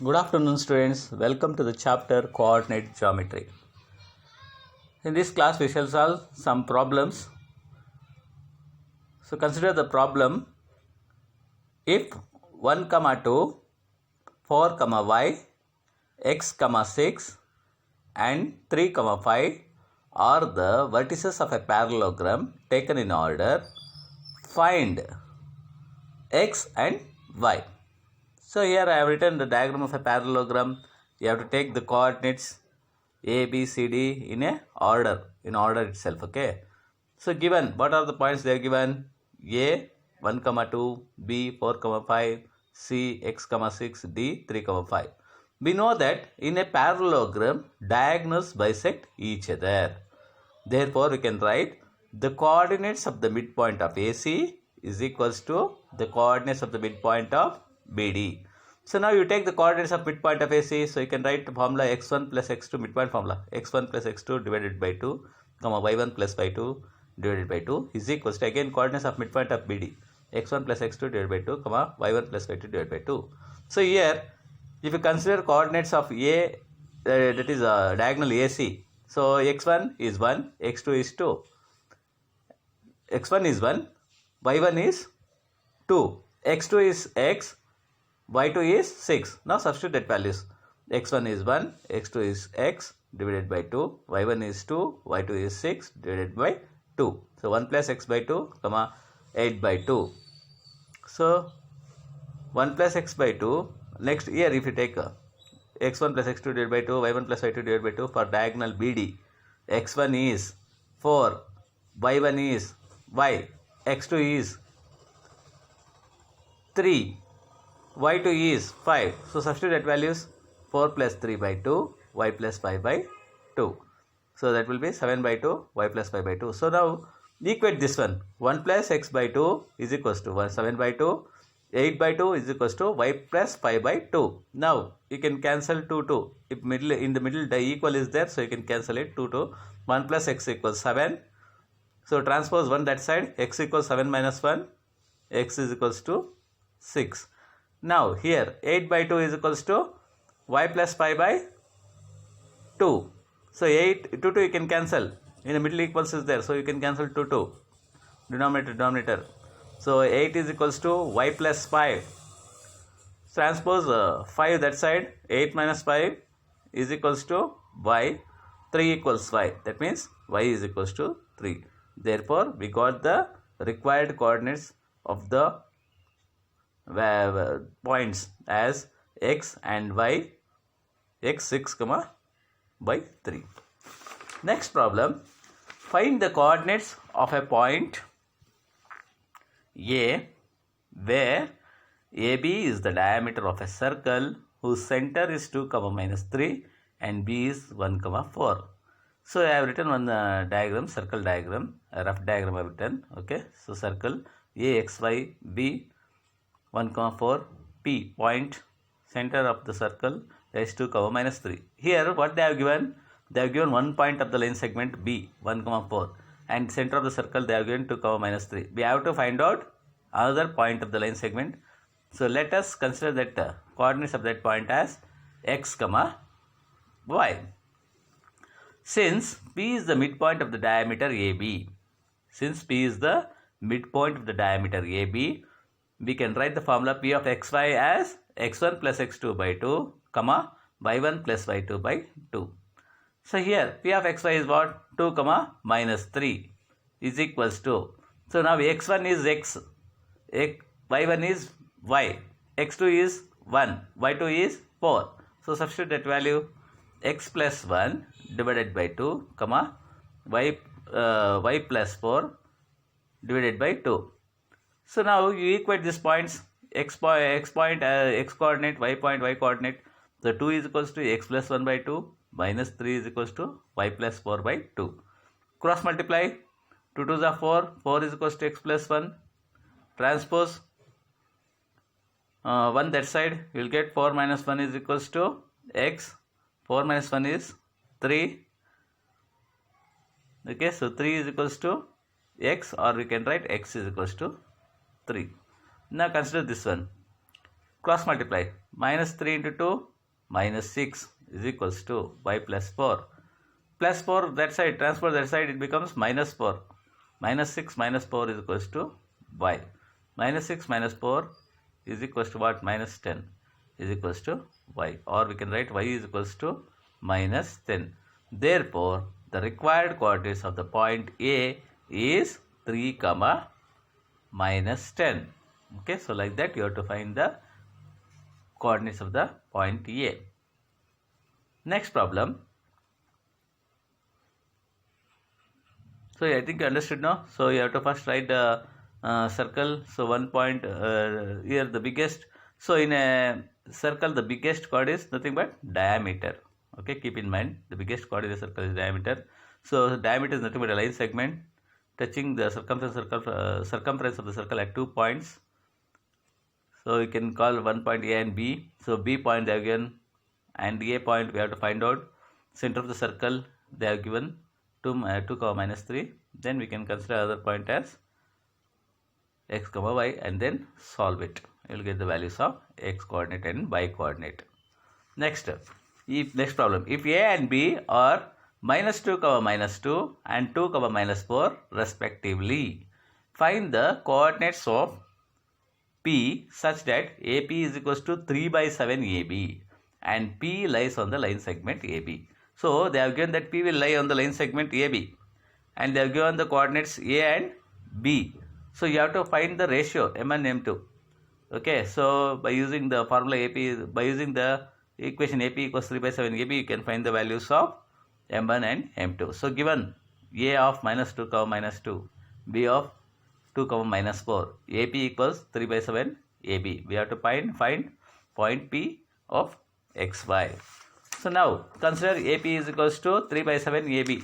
Good afternoon, students. Welcome to the chapter Coordinate Geometry. In this class, we shall solve some problems. So, consider the problem. If 1, 2, 4, y, x, 6 and 3, 5 are the vertices of a parallelogram taken in order, find x and y. So here I have written the diagram of a parallelogram. You have to take the coordinates A, B, C, D in order itself. Okay. So given, what are the points they are given? A 1, 2, B 4, 5, C x, 6, D 3, 5. We know that in a parallelogram, diagonals bisect each other. Therefore, we can write the coordinates of the midpoint of AC is equals to the coordinates of the midpoint of BD. So now you take the coordinates of midpoint of AC. So you can write the formula x1 plus x2 midpoint formula. x1 plus x2 divided by 2, y1 plus y2 divided by 2 is equals to again coordinates of midpoint of BD. x1 plus x2 divided by 2, y1 plus y2 divided by 2. So here, if you consider coordinates of A, that is diagonal AC. So x1 is 1, x2 is 2. x1 is 1, y1 is 2, x2 is x, y2 is 6. Now substitute that values. x1 is 1, x2 is x divided by 2, y1 is 2, y2 is 6 divided by 2. So 1 plus x by 2, 8 by 2. So 1 plus x by 2. Next here if you take x1 plus x2 divided by 2, y1 plus y2 divided by 2 for diagonal BD. x1 is 4, y1 is y, x2 is 3, y2 is 5. So substitute that values 4 plus 3 by 2, y plus 5 by 2. So that will be 7 by 2, y plus 5 by 2. So now equate this one. 1 plus x by 2 is equals to 7 by 2. 8 by 2 is equals to y plus 5 by 2. Now you can cancel 2, 2. If in the middle the equal is there, so you can cancel it 2, 2. 1 plus x equals 7. So transpose 1 that side, x equals 7 minus 1, x is equals to 6. Now here 8 by 2 is equals to y plus 5 by 2. So 8, 2, 2 you can cancel. In the middle equals is there, so you can cancel 2, 2. Denominator. So 8 is equals to y plus 5. Transpose 5 that side, 8 minus 5 is equals to y, 3 equals y. That means y is equals to 3. Therefore, we got the required coordinates of the points as x and y, x 6, by 3. Next problem, find the coordinates of a point A where AB is the diameter of a circle whose center is 2, minus 3 and B is 1, 4. So I have written one diagram, circle diagram, a rough diagram I have written. Okay, so circle A, X, Y, B 1, 4, P point, center of the circle is 2, minus 3. Here what they have given? They have given one point of the line segment B 1, 4 and center of the circle they have given 2, minus 3. We have to find out another point of the line segment. So let us consider that coordinates of that point as x, y. Since P is the midpoint of the diameter AB, we can write the formula P of xy as x1 plus x2 by 2, y1 plus y2 by 2. So here P of xy is what? 2, minus 3 is equals to. So now x1 is x, y1 is y, x2 is 1, y2 is 4. So substitute that value x plus 1 divided by 2, y plus 4 divided by 2. So now you equate these points, x point, x coordinate, y point, y coordinate. So 2 is equals to x plus 1 by 2, minus 3 is equals to y plus 4 by 2. Cross multiply, 2 2s are 4, 4 is equals to x plus 1. Transpose 1 that side, you will get 4 minus 1 is equals to x, 4 minus 1 is 3. Okay, so 3 is equals to x, or we can write x is equals to 3. Now consider this one. Cross multiply. Minus 3 into 2, minus 6 is equals to y plus 4. Plus 4 that side, transfer that side, it becomes minus 4. Minus 6 minus 4 is equals to y. Minus 6 minus 4 is equals to what? Minus 10 is equals to y. Or we can write y is equals to minus 10. Therefore, the required coordinates of the point A is 3 comma minus 10. Okay, so like that you have to find the coordinates of the point A. Next problem. So I think you understood now. So you have to first write the circle. So one point here the biggest. So in a circle the biggest chord is nothing but diameter. Okay, keep in mind the biggest chord in the circle is diameter. So diameter is nothing but a line segment touching the circumference of the circle at 2 points. So you can call one point A and B. So B point they have given and A point we have to find out. Center of the circle they have given 2 comma minus 3. Then we can consider other point as x comma y and then solve it. You will get the values of x coordinate and y coordinate. Next problem. If A and B are minus 2 comma minus 2 and 2 comma minus 4 respectively, find the coordinates of P such that AP is equals to 3 by 7 AB and P lies on the line segment AB. So they have given that P will lie on the line segment AB and they have given the coordinates A and B. So you have to find the ratio M1 M2. Okay, so by using the formula AP, by using the equation AP equals 3 by 7 AB, you can find the values of M1 and M2. So given A of minus 2 comma minus 2, B of 2 comma minus 4, AP equals 3 by 7 AB. We have to find point P of XY. So now consider AP is equals to 3 by 7 AB.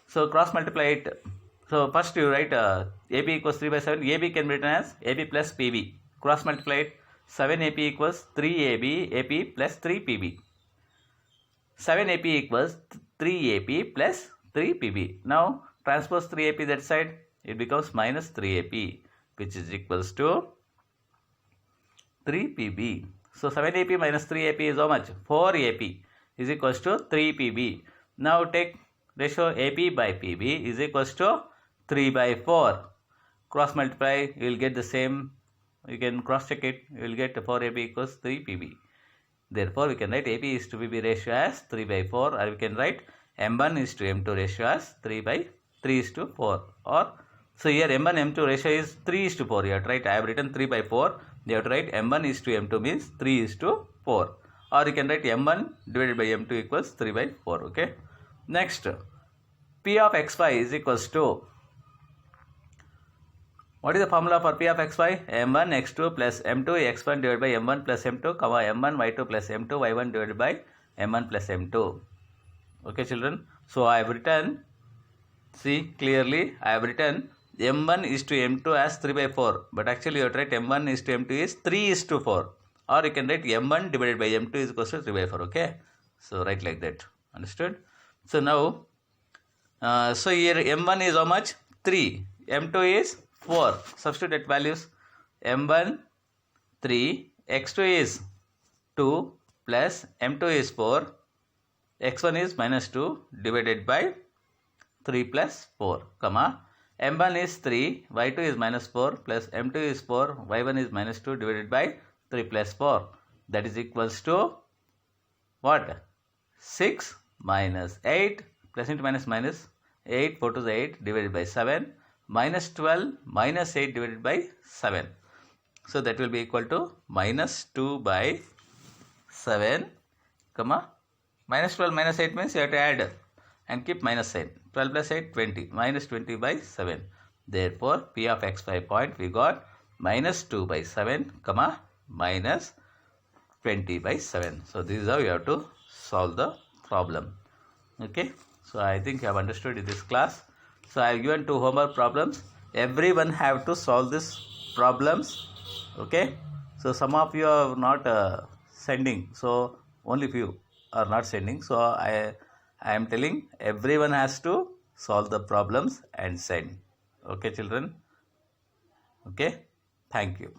So cross multiply it. So first you write AB equals 3 by 7. AB can be written as AB plus PB. Cross multiply it. 7 AP equals 3 AB, AP plus 3 PB. 7 AP equals 3 AP plus 3 PB. Now transpose 3 AP that side. It becomes minus 3 AP, which is equals to 3 PB. So 7 AP minus 3 AP is how much? 4 AP is equals to 3 PB. Now take ratio AP by PB is equals to 3 by 4. Cross multiply, you will get the same. You can cross check it. You will get 4 AP equals 3 PB. Therefore, we can write AP is to PB ratio as 3 by 4, or we can write M1 is to M2 ratio as 3 is to 4. Or so here M1 M2 ratio is 3 is to 4. You have to write, I have written 3 by 4. You have to write M1 is to M2 means 3 is to 4. Or you can write M1 divided by M2 equals 3 by 4. Okay. Next, P of XY is equals to, what is the formula for P of XY? M1 X2 plus M2 X1 divided by M1 plus M2, comma M1 Y2 plus M2 Y1 divided by M1 plus M2. Okay, children. So I have written, see clearly, I have written M1 is to M2 as 3 by 4. But actually you have to write M1 is to M2 is 3 is to 4. Or you can write M1 divided by M2 is equals to 3 by 4. Okay. So write like that. Understood? So now, so here M1 is how much? 3. M2 is 4. Substitute values. M1 3. X2 is 2 plus M2 is 4. X1 is minus 2 divided by 3 plus 4, comma M1 is 3, Y2 is minus 4 plus M2 is 4, Y1 is minus 2 divided by 3 plus 4. That is equals to what? 6 minus 8 plus into minus 8, 4 to the 8 divided by 7 minus 12 minus 8 divided by 7. So that will be equal to minus 2 by 7, comma minus 12 minus 8 means you have to add and keep minus sign. 12 plus 8, 20. Minus 20 by 7. Therefore, P of XY point we got minus 2 by 7, comma minus 20 by 7. So this is how you have to solve the problem. Okay. So I think you have understood in this class. So I have given 2 homework problems. Everyone have to solve these problems. Okay. So some of you are not sending. So only few are not sending. So I am telling everyone has to solve the problems and send. Okay, children. Okay. Thank you.